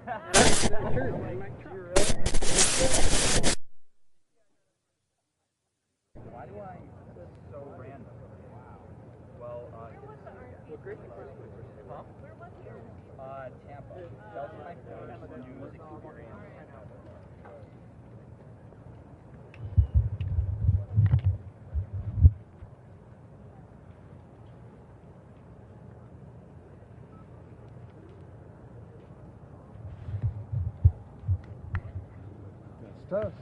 Why do I so random? Well, Where was you? Tampa. That was my first news experience. That's tough.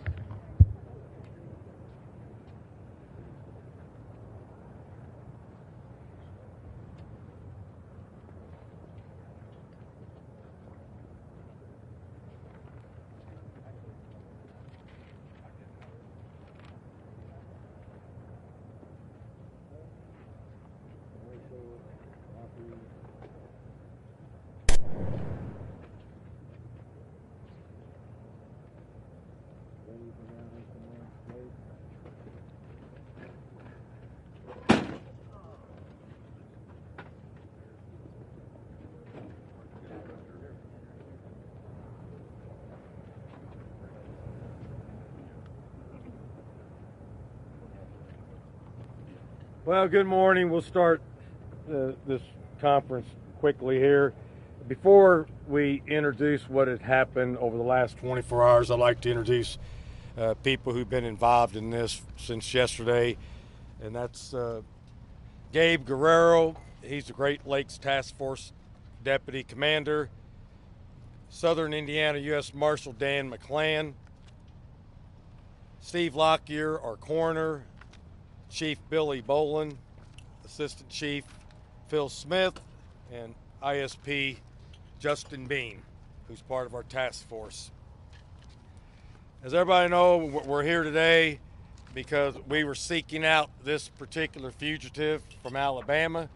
Well, good morning. We'll start this conference quickly here. Before we introduce what had happened over the last 24 hours, I'd like to introduce people who've been involved in this since yesterday, and that's Gabe Guerrero. He's the Great Lakes Task Force Deputy Commander. Southern Indiana U.S. Marshal Dan McClan. Steve Lockyer, our coroner. Chief Billy Boland, Assistant Chief Phil Smith, and ISP Justin Bean, who's part of our task force. As everybody knows, we're here today because we were seeking out this particular fugitive from Alabama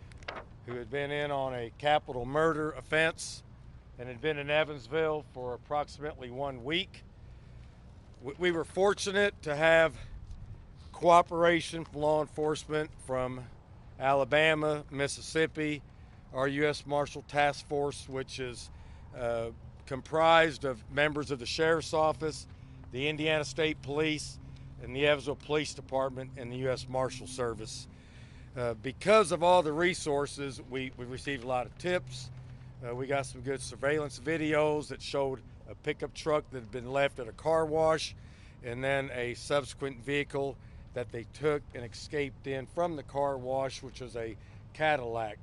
who had been in on a capital murder offense and had been in Evansville for approximately 1 week. We were fortunate to have cooperation from law enforcement from Alabama, Mississippi, our U.S. Marshal Task Force, which is comprised of members of the Sheriff's Office, the Indiana State Police, and the Evansville Police Department and the U.S. Marshal Service. Because of all the resources, we received a lot of tips. We got some good surveillance videos that showed a pickup truck that had been left at a car wash, and then a subsequent vehicle that they took and escaped in from the car wash, which was a Cadillac.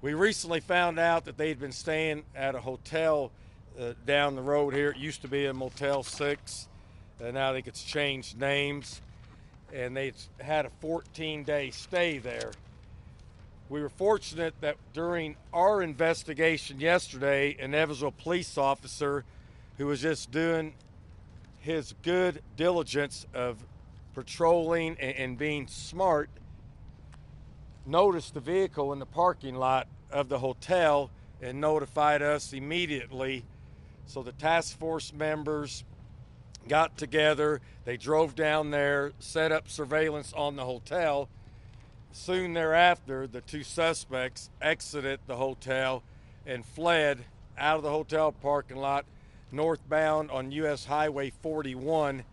We recently found out that they'd been staying at a hotel down the road here. It used to be a Motel 6, and now I think it's changed names, and they had a 14-day stay there. We were fortunate that during our investigation yesterday, an Evansville police officer who was just doing his good diligence of patrolling and being smart noticed the vehicle in the parking lot of the hotel and notified us immediately. So the task force members got together, they drove down there, set up surveillance on the hotel. Soon thereafter, the two suspects exited the hotel and fled out of the hotel parking lot northbound on U.S. Highway 41,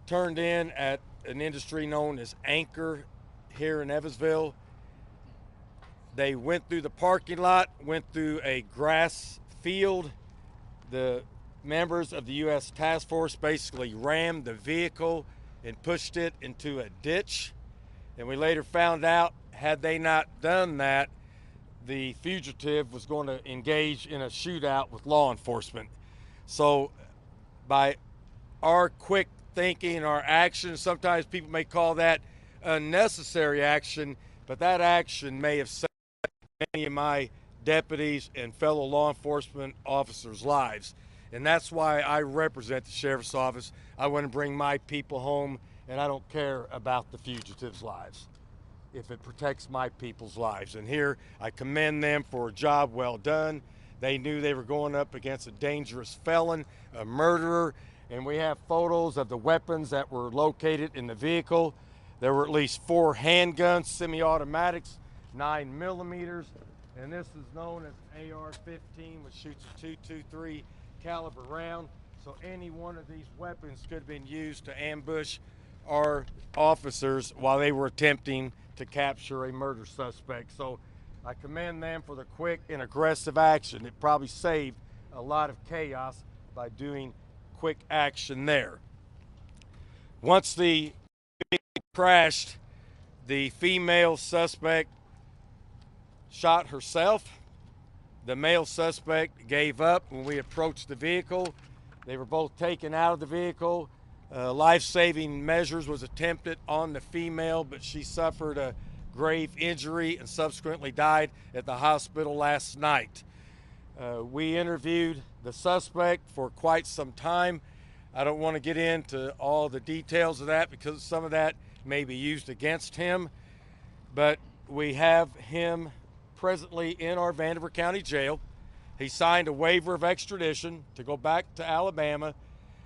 turned in at an industry known as Anchor here in Evansville. They went through the parking lot, went through a grass field. The members of the U.S. Task Force basically rammed the vehicle and pushed it into a ditch. And we later found out, had they not done that, the fugitive was going to engage in a shootout with law enforcement. So by our quick thinking, our actions, sometimes people may call that unnecessary action, but that action may have saved many of my deputies and fellow law enforcement officers' lives. And that's why I represent the Sheriff's Office. I want to bring my people home, and I don't care about the fugitives' lives if it protects my people's lives. And here I commend them for a job well done. They knew they were going up against a dangerous felon, a murderer, and we have photos of the weapons that were located in the vehicle. There were at least 4 handguns, semi-automatics, 9mm, and this is known as an AR-15, which shoots a .223 caliber round. So any one of these weapons could have been used to ambush our officers while they were attempting to capture a murder suspect. So I commend them for the quick and aggressive action. It probably saved a lot of chaos by doing quick action there. Once the vehicle crashed, the female suspect shot herself. The male suspect gave up when we approached the vehicle. They were both taken out of the vehicle. Life-saving measures was attempted on the female, but she suffered a grave injury and subsequently died at the hospital last night. We interviewed the suspect for quite some time. I don't want to get into all the details of that because some of that may be used against him, but we have him presently in our Vanderbilt County Jail. He signed a waiver of extradition to go back to Alabama.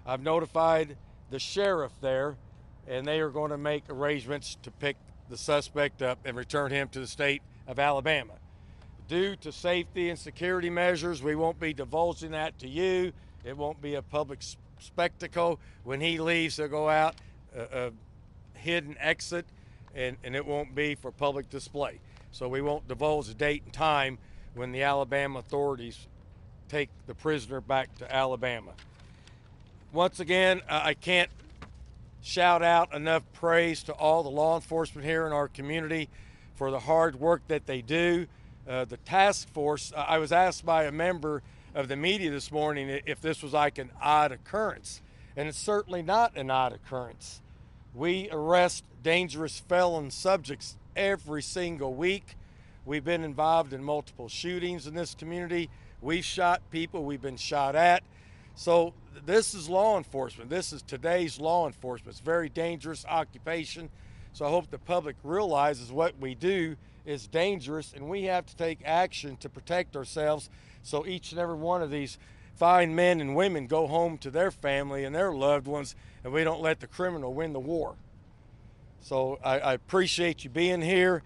I've notified the sheriff there, and they are going to make arrangements to pick the suspect up and return him to the state of Alabama. Due to safety and security measures, we won't be divulging that to you. It won't be a public spectacle. When he leaves, he'll go out a hidden exit, and it won't be for public display. So we won't divulge the date and time when the Alabama authorities take the prisoner back to Alabama. Once again, I can't shout out enough praise to all the law enforcement here in our community for the hard work that they do. The task force, I was asked by a member of the media this morning if this was like an odd occurrence, and it's certainly not an odd occurrence. We arrest dangerous felon subjects every single week. We've been involved in multiple shootings in this community. We've shot people, we've been shot at. So this is law enforcement. This is today's law enforcement. It's a very dangerous occupation. So I hope the public realizes what we do is dangerous, and we have to take action to protect ourselves so each and every one of these fine men and women go home to their family and their loved ones, and we don't let the criminal win the war. So I appreciate you being here.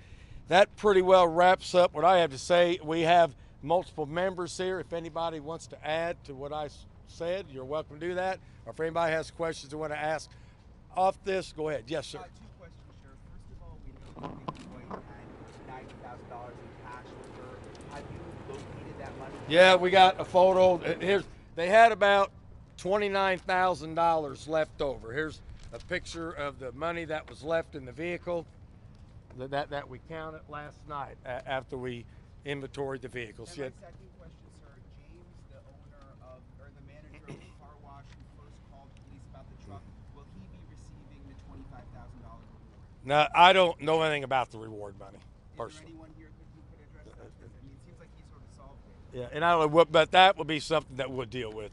That pretty well wraps up what I have to say. We have multiple members here. If anybody wants to add to what I said, you're welcome to do that. Or if anybody has questions they want to ask off this, go ahead. Yes, sir. Two questions, Sheriff. First of all, we know that Vicky White had $90,000 in cash with her. Have you located that money? Yeah, we got a photo. They had about $29,000 left over. Here's a picture of the money that was left in the vehicle that we counted last night after we inventoried the vehicle. And my second question, sir. James, the owner of, or the manager of the car wash who first called police about the truck, will he be receiving the $25,000 reward? Now, I don't know anything about the reward money, personally. Is there anyone here who could address that? Because, I mean, it seems like he sort of solved it. Yeah, and I don't know what, but that would be something that we'll deal with.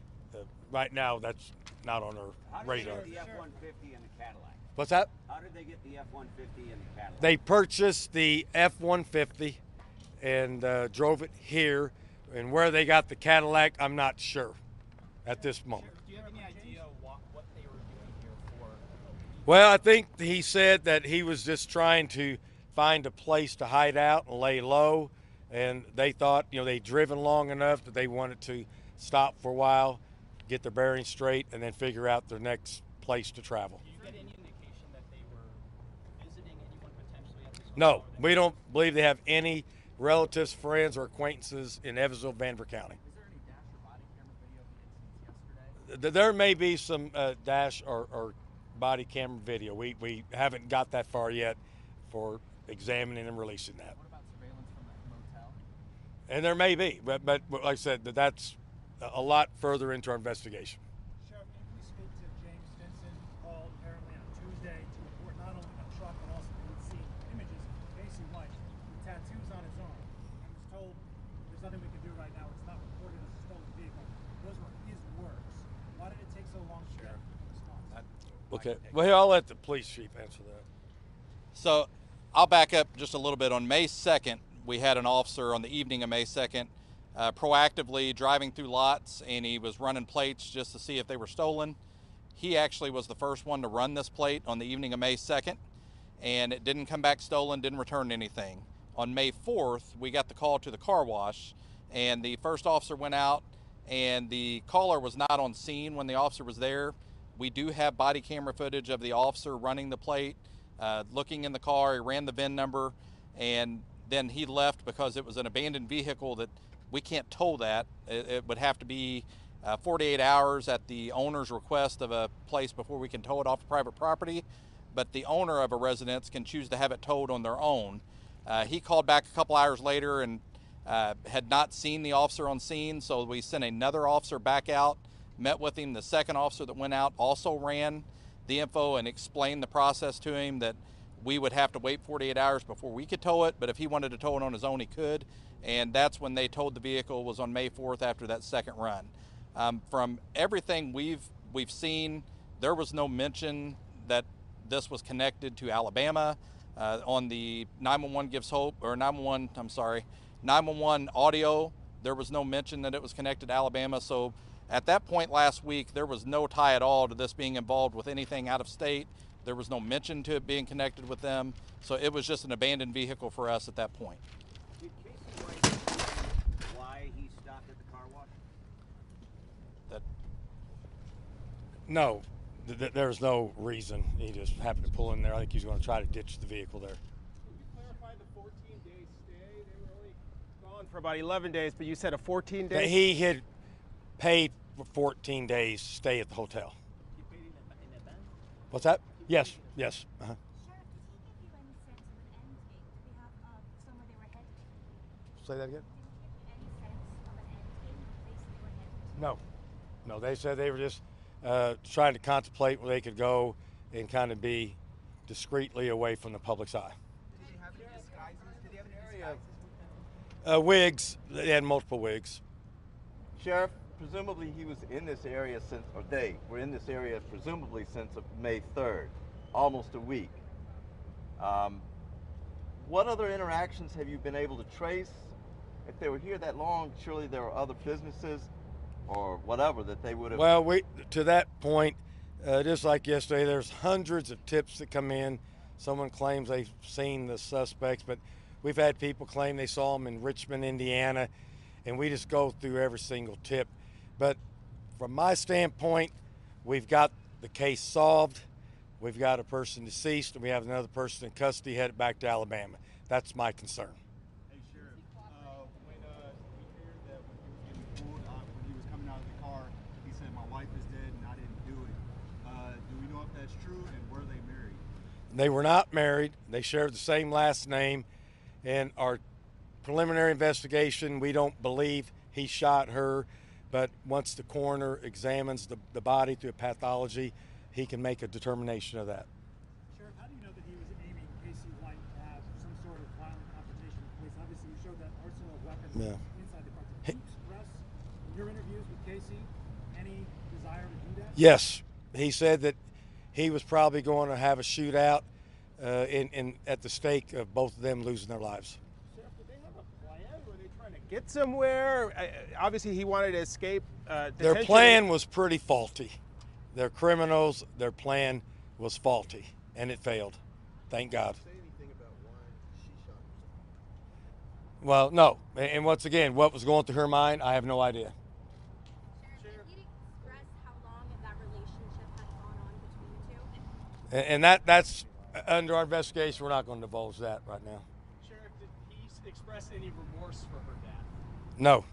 Right now, that's not on our radar. How did they get the F-150 and the Cadillac? What's that? How did they get the F-150 and the Cadillac? They purchased the F-150 and drove it here. And where they got the Cadillac, I'm not sure at this moment. Do you have any idea what they were doing here for? Well, I think he said that he was just trying to find a place to hide out and lay low. And they thought, they'd driven long enough that they wanted to stop for a while, get their bearings straight, and then figure out their next place to travel. Do you get any indication that they were visiting anyone potentially at this home? No, we don't believe they have any relatives, friends, or acquaintances in Evansville, Vanderbilt County. Is there any dash or body camera video of the incidents yesterday? There may be some dash or body camera video. We haven't got that far yet for examining and releasing that. What about surveillance from that motel? And there may be, but like I said, that's a lot further into our investigation. Sheriff, can you please speak to James Stinson, who called apparently on Tuesday to report not only a truck but also he had seen images of Vicky White with tattoos on his arm and was told there's nothing we can do right now. It's not reported as a stolen vehicle. Those were his words. Why did it take so long to get a response? Okay. Well, I'll let the police chief answer that. So I'll back up just a little bit. On May 2nd, we had an officer on the evening of May 2nd proactively driving through lots, and he was running plates just to see if they were stolen. He actually was the first one to run this plate on the evening of May 2nd, and it didn't come back stolen, didn't return anything. On May 4th, we got the call to the car wash, and the first officer went out, and the caller was not on scene when the officer was there. We do have body camera footage of the officer running the plate, looking in the car. He ran the VIN number, and then he left because it was an abandoned vehicle that we can't tow that. It would have to be 48 hours at the owner's request of a place before we can tow it off of private property. But the owner of a residence can choose to have it towed on their own. He called back a couple hours later and had not seen the officer on scene, so we sent another officer back out, met with him. The second officer that went out also ran the info and explained the process to him, that we would have to wait 48 hours before we could tow it, but if he wanted to tow it on his own, he could. And that's when they towed the vehicle, was on May 4th after that second run. From everything we've seen, there was no mention that this was connected to Alabama. On the 911 Gives Hope, or 911 audio, there was no mention that it was connected to Alabama. So at that point last week, there was no tie at all to this being involved with anything out of state. There was no mention to it being connected with them. So it was just an abandoned vehicle for us at that point. Did Casey White explain why he stopped at the car wash? No, there's no reason. He just happened to pull in there. I think he's going to try to ditch the vehicle there. Can you clarify the 14-day stay? They were only gone for about 11 days, but you said a 14-day? He had paid for 14 days to stay at the hotel. You paid in advance? What's that? Yes, yes. Sheriff, did he give you any sense of an end date? Do we have somewhere they were headed to? Say that again? Did he give you any sense of an end date, place they were headed to? No, they said they were just trying to contemplate where they could go and kind of be discreetly away from the public's eye. Did he have any disguises? Did he have any disguises with them? Wigs, they had multiple wigs. Sheriff, presumably he was in this area since, or they were in this area presumably since May 3rd, almost a week. What other interactions have you been able to trace? If they were here that long, surely there were other businesses or whatever that they would have. Well, to that point, just like yesterday, there's hundreds of tips that come in. Someone claims they've seen the suspects, but we've had people claim they saw them in Richmond, Indiana, and we just go through every single tip. But from my standpoint, we've got the case solved. We've got a person deceased, and we have another person in custody headed back to Alabama. That's my concern. Hey, Sheriff, when we heard that when he was getting pulled, when he was coming out of the car, he said, "My wife is dead and I didn't do it." Do we know if that's true, and were they married? They were not married. They shared the same last name. And our preliminary investigation, we don't believe he shot her. But once the coroner examines the body through a pathology, he can make a determination of that. Sheriff, how do you know that he was aiming Casey White to have some sort of violent confrontation with police? Obviously, you showed that arsenal of weapons inside the car. Did you express in your interviews with Casey any desire to do that? Yes. He said that he was probably going to have a shootout at the stake of both of them losing their lives. Sheriff, did they have a plan? Were they trying to get somewhere? Obviously, he wanted to escape detention. Their plan was pretty faulty. They're criminals. Their plan was faulty, and it failed. Thank God. Say anything about why she shot herself? Well, no. And once again, what was going through her mind, I have no idea. Sheriff, did he express how long that relationship had gone on between the two? And that's under our investigation. We're not going to divulge that right now. Sheriff, did he express any remorse for her death? No.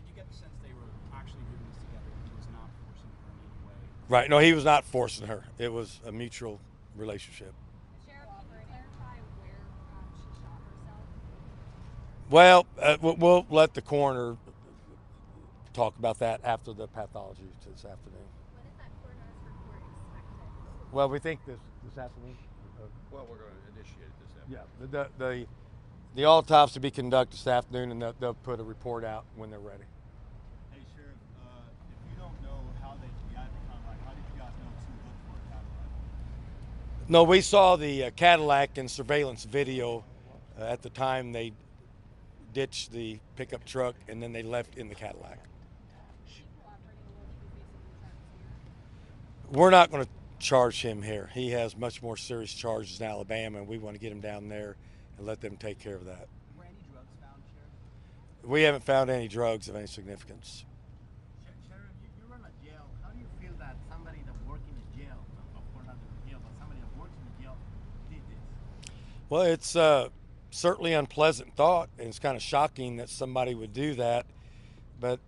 Did you get the sense they were actually doing this together? He was not forcing her in any way? Right. No, he was not forcing her. It was a mutual relationship. Sheriff, can you clarify where she shot herself? Well, we'll let the coroner talk about that after the pathology this afternoon. When is that coroner's report expected? Well, we think this afternoon. Well, we're going to initiate it this afternoon. Yeah, the autopsy will be conducted this afternoon, and they'll put a report out when they're ready. Hey, Sheriff, if you don't know how they got the Cadillac, how did you guys know to look for a Cadillac? No, we saw the Cadillac in surveillance video at the time they ditched the pickup truck, and then they left in the Cadillac. We're not going to charge him here. He has much more serious charges in Alabama, and we want to get him down there and let them take care of that. Were any drugs found, Sheriff? We haven't found any drugs of any significance. Sheriff, you run a jail. How do you feel that somebody that works in a jail, of course not the jail, but somebody that works in a jail did this? Well, it's certainly unpleasant thought, and it's kind of shocking that somebody would do that. But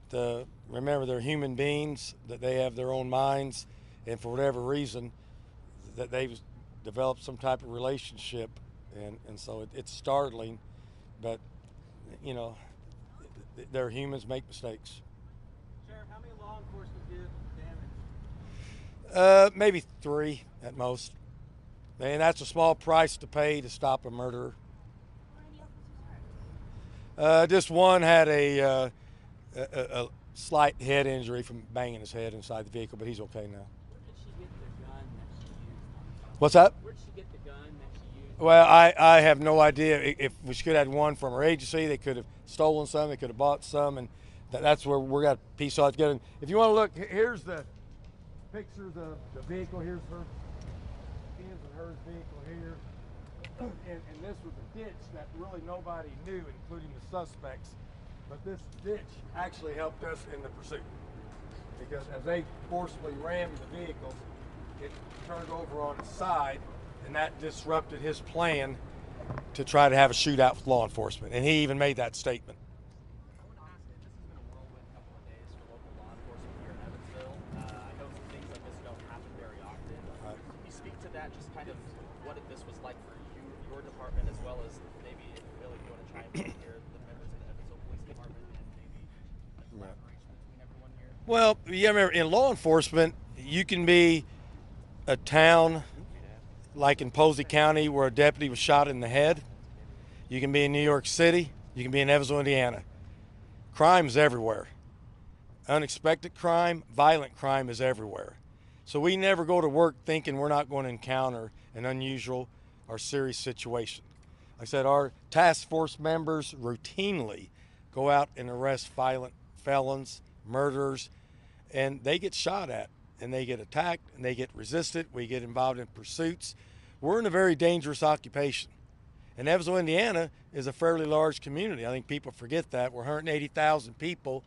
remember, they're human beings, that they have their own minds, and for whatever reason, that they've developed some type of relationship, and so it's startling. But, you know, they're humans, make mistakes. Sheriff, how many law enforcement did damage? Maybe 3 at most. And that's a small price to pay to stop a murderer. Were any officers hurt? Just one had a slight head injury from banging his head inside the vehicle, but he's okay now. Where did she get the gun that she used? What's that? Where did she get the gun that she used? Well, I have no idea. If we should have had one from our agency, they could have stolen some, they could have bought some, and that's where we're got to piece all together. If you want to look, here's the pictures of the vehicle. Here's his and hers vehicle here. And this was a ditch that really nobody knew, including the suspects. But this ditch actually helped us in the pursuit, because as they forcibly rammed the vehicle, it turned over on its side, and that disrupted his plan to try to have a shootout with law enforcement. And he even made that statement. I want to ask, this has been a whirlwind couple of days for local law enforcement here in Evansville. I know things like this don't happen very often. Right. Can you speak to that, just kind of what this was like for you, your department, as well as maybe, if Billy, you want to try and bring here the members of the Evansville Police Department and maybe a collaboration between everyone here? Well, yeah, remember, in law enforcement, you can be a town like in Posey County where a deputy was shot in the head. You can be in New York City. You can be in Evansville, Indiana. Crime's everywhere. Unexpected crime, violent crime is everywhere. So we never go to work thinking we're not going to encounter an unusual or serious situation. Like I said, our task force members routinely go out and arrest violent felons, murderers, and they get shot at, and they get attacked, and they get resisted. We get involved in pursuits. We're in a very dangerous occupation. And Evansville, Indiana is a fairly large community. I think people forget that. We're 180,000 people,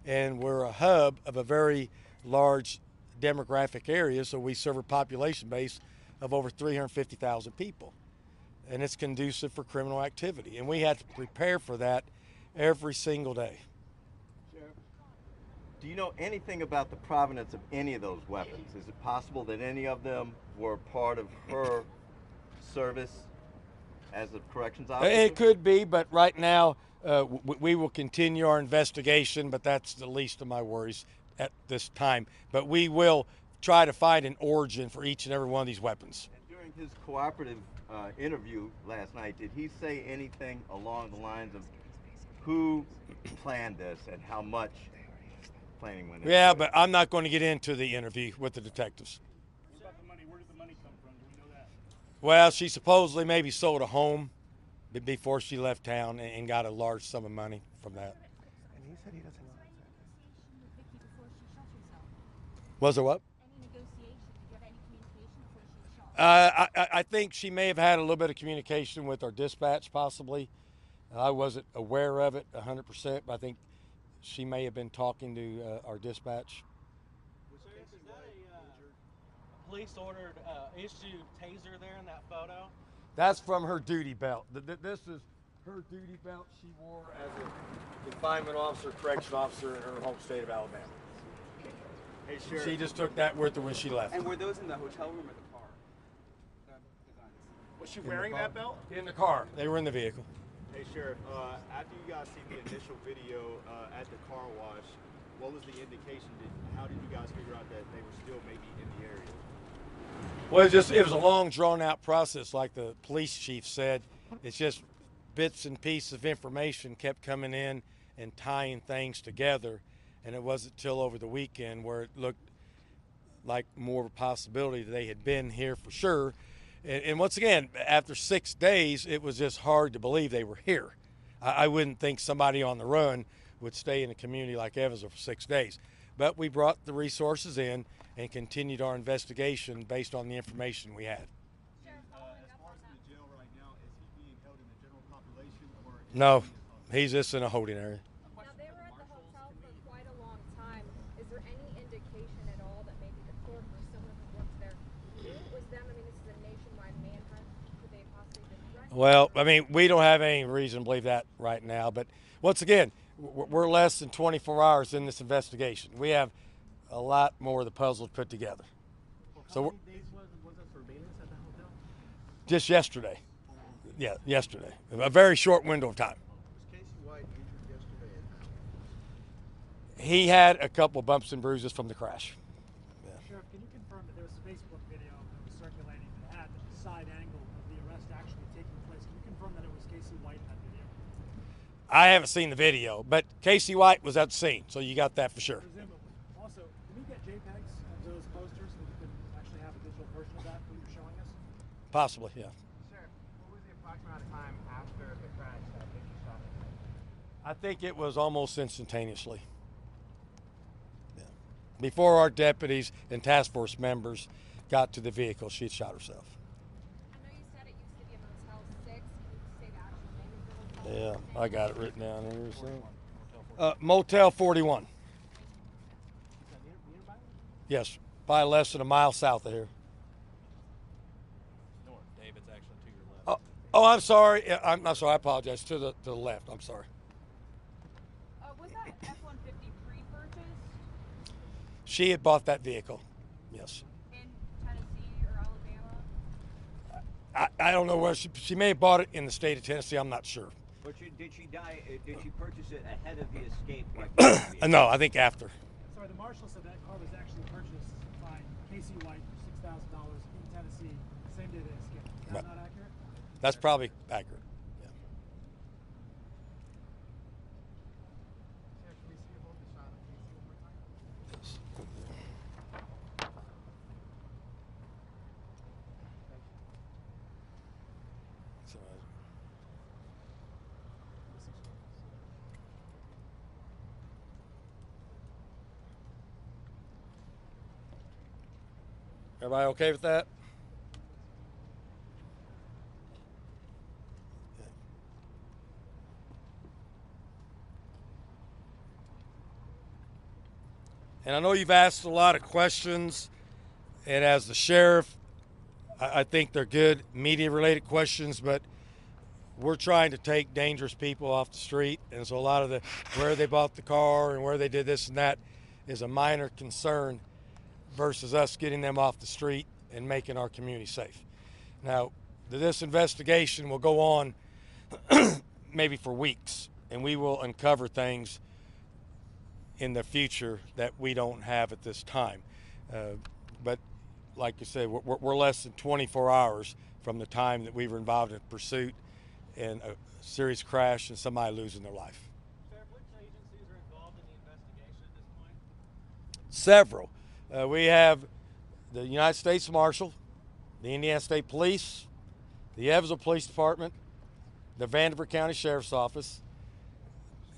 and we're a hub of a very large demographic area, so we serve a population base of over 350,000 people. And it's conducive for criminal activity. And we have to prepare for that every single day. Sheriff, do you know anything about the provenance of any of those weapons? Is it possible that any of them were part of her service as a corrections officer? It could be, but right now we will continue our investigation, but that's the least of my worries at this time. But we will try to find an origin for each and every one of these weapons. And during his cooperative interview last night, did he say anything along the lines of who planned this and how much planning went into it? Yeah, but I'm not going to get into the interview with the detectives. What about the money? Where did the money come from? Do we know that? Well, she supposedly maybe sold a home before she left town and got a large sum of money from that. And he said he doesn't know. With Vicky before she shot herself. Was there what? Any negotiation? Did you have any communication before she was shot? I think she may have had a little bit of communication with our dispatch, possibly. I wasn't aware of it 100%, but I think she may have been talking to our dispatch. Sheriff, is that a police ordered issued taser there in that photo? That's from her duty belt. This is her duty belt she wore as a confinement officer, correction officer in her home state of Alabama. Hey, Sheriff. She just took that with her when she left. And were those in the hotel room or the car? The guns. Was she wearing that belt? In the car. They were in the vehicle. Hey, Sheriff, after you guys seen the initial video at the car wash, what was the indication? How did you guys figure out that they were still maybe in the area? Well, it was a long, drawn-out process, like the police chief said. It's just bits and pieces of information kept coming in and tying things together, and it wasn't until over the weekend where it looked like more of a possibility that they had been here for sure. And once again, after 6 days, it was just hard to believe they were here. I wouldn't think somebody on the run would stay in a community like Evansville for 6 days. But we brought the resources in and continued our investigation based on the information we had. As far as in the jail right now, is he being held in the general No, he's just in a holding area. Now, they were at the hotel for quite a long time. Is there any indication at all that maybe the clerk or someone who works there knew it was them? I mean, this is a nationwide manhunt. Could they have possibly been threatened? Well, I mean, we don't have any reason to believe that right now. But once again, we're less than 24 hours in this investigation. We have a lot more of the puzzle put together. So How many days was the surveillance at the hotel? just yesterday. Yeah, yesterday. A very short window of time. Was Casey White injured yesterday and how? He had a couple of bumps and bruises from the crash. Sheriff, can you confirm that there was a Facebook video that was circulating that had the side angle of the arrest actually taking place? Can you confirm that it was Casey White in that video? I haven't seen the video, but Casey White was at the scene, so you got that for sure. Presumably. Also, can we get JPEGs of those posters so that we can actually have a digital version of that that you're showing us? Possibly, yeah. Sheriff, what was the approximate amount of time after the crash that Vicky shot him? I think it was almost instantaneously. Yeah. Before our deputies and task force members got to the vehicle, she had shot herself. I know you said it used to be a Motel 6. Can you say the actual name of the hotel? Yeah, I got it written down here. So. Motel 41. Yes, probably less than a mile south of here. North. David's actually to your left. Oh, I'm sorry. Yeah, I'm sorry. I apologize. To the left. I'm sorry. Was that F-150 pre-purchased She had bought that vehicle. Yes. in Tennessee or Alabama? I don't know where she may have bought it in the state of Tennessee. I'm not sure. But did she die? Did she purchase it ahead of the escape? Like No, I think after. Sorry, the marshal said that car was actually purchased by Casey White for $6,000 in Tennessee the same day they escaped. Is that Right. not accurate? That's probably accurate. Yeah. Sheriff, can we see you hold the shot of Casey one more time? Yes. So, everybody okay with that? And I know you've asked a lot of questions, and as the sheriff, I think they're good media-related questions, but we're trying to take dangerous people off the street, and so a lot of the where they bought the car and where they did this and that is a minor concern versus us getting them off the street and making our community safe. Now, this investigation will go on maybe for weeks, and we will uncover things in the future that we don't have at this time. But like you said, we're less than 24 hours from the time that we were involved in pursuit and a serious crash and somebody losing their life. Sheriff, which agencies are involved in the investigation at this point? Several. We have the United States Marshal, the Indiana State Police, the Evansville Police Department, the Vanderbilt County Sheriff's Office,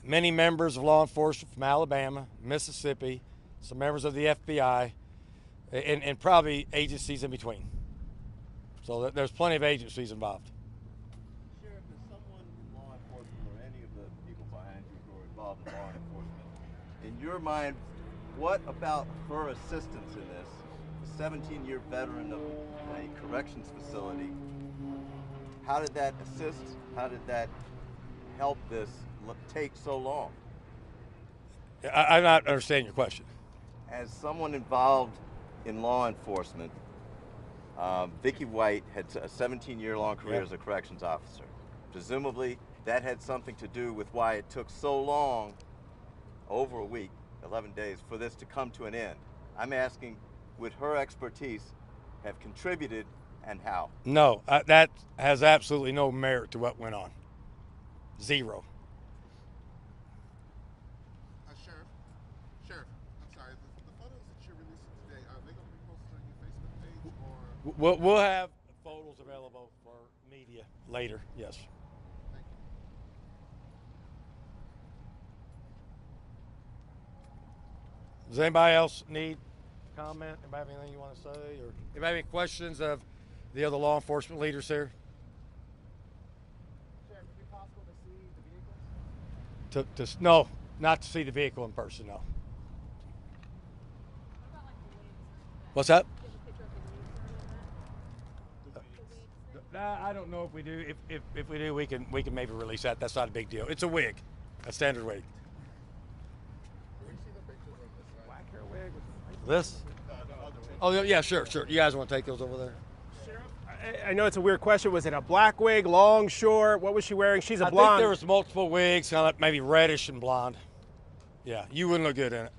many members of law enforcement from Alabama, Mississippi, some members of the FBI, and probably agencies in between. So there's plenty of agencies involved. Sheriff, is someone in law enforcement or any of the people behind you who are involved in law enforcement, in your mind, what about her assistance in this? A 17-year veteran of a corrections facility, how did that assist? How did that help this take so long? I'm not understanding your question. As someone involved in law enforcement, Vicky White had a 17-year-long career as a corrections officer. Presumably, that had something to do with why it took so long, over a week, 11 days, for this to come to an end. I'm asking, would her expertise have contributed, and how? No, that has absolutely no merit to what went on. Zero. Sheriff, I'm sorry, the photos that you're releasing today, are they going to be posted on your Facebook page or? We'll have photos available for media later, yes. Thank you. Does anybody else need comment? Anybody have anything you want to say? Or anybody have any questions of the other law enforcement leaders here? Sheriff, would it be possible to see the No, not to see the vehicle in person, no. What's that? I don't know if we do. If we do, we can maybe release that. That's not a big deal. It's a wig, a standard wig. Black hair wig. This? Oh yeah, sure. You guys want to take those over there? I know it's a weird question. Was it a black wig, long, short? What was she wearing? She's a I blonde. think there was multiple wigs, kind of maybe reddish and blonde. Yeah, you wouldn't look good in it.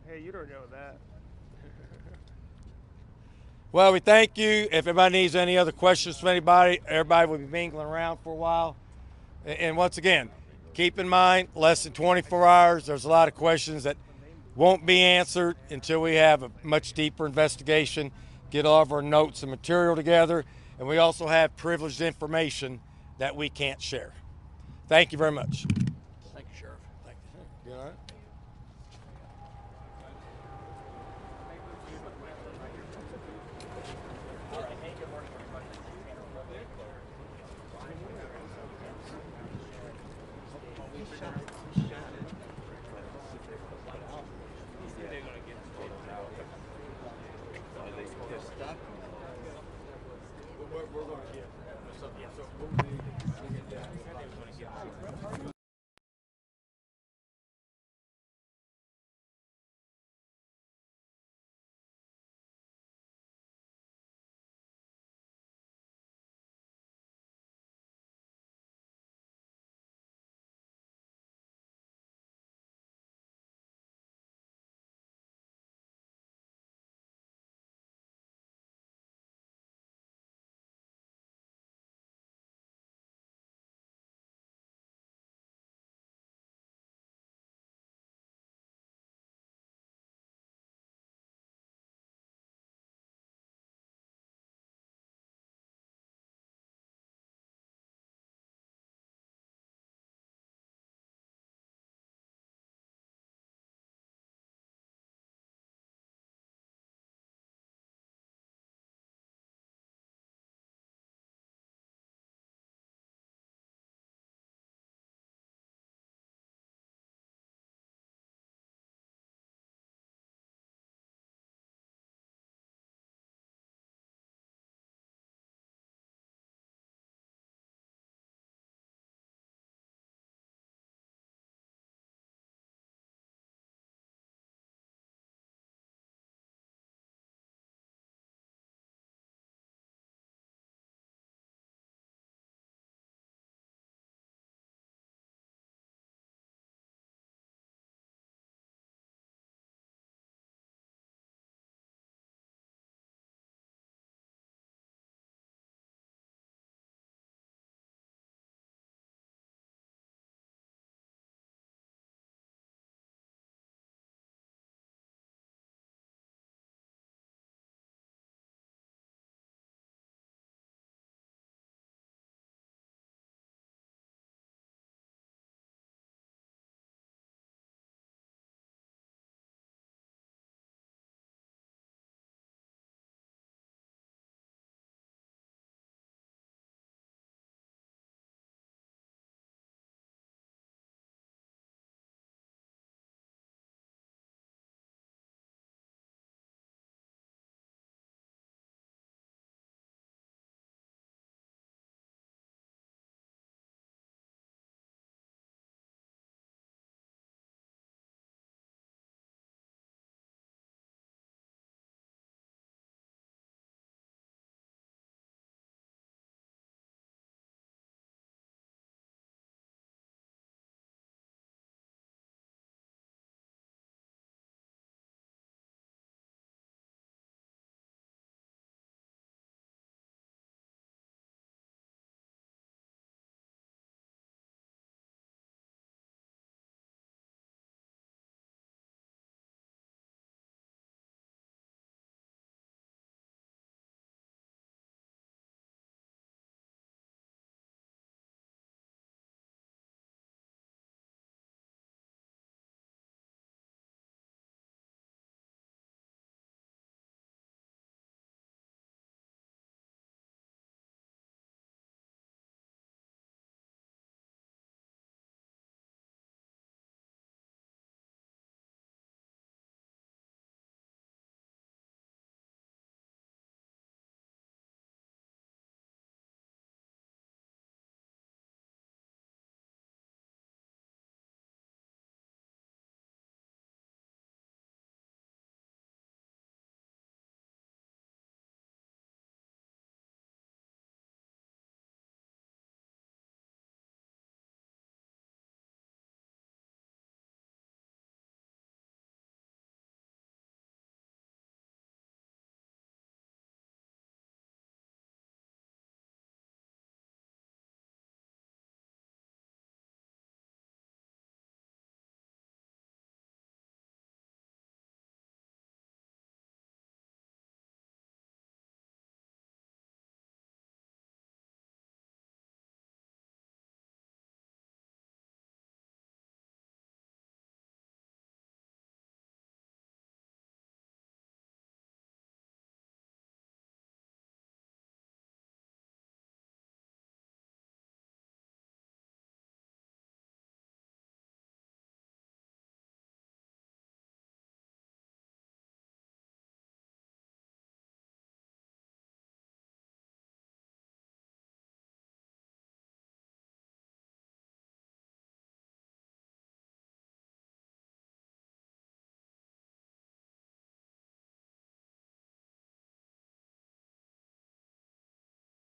Hey, you don't know that. Well, we thank you. If anybody needs any other questions from anybody, everybody will be mingling around for a while. And once again, keep in mind, less than 24 hours, there's a lot of questions that won't be answered until we have a much deeper investigation, get all of our notes and material together, and we also have privileged information that we can't share. Thank you very much.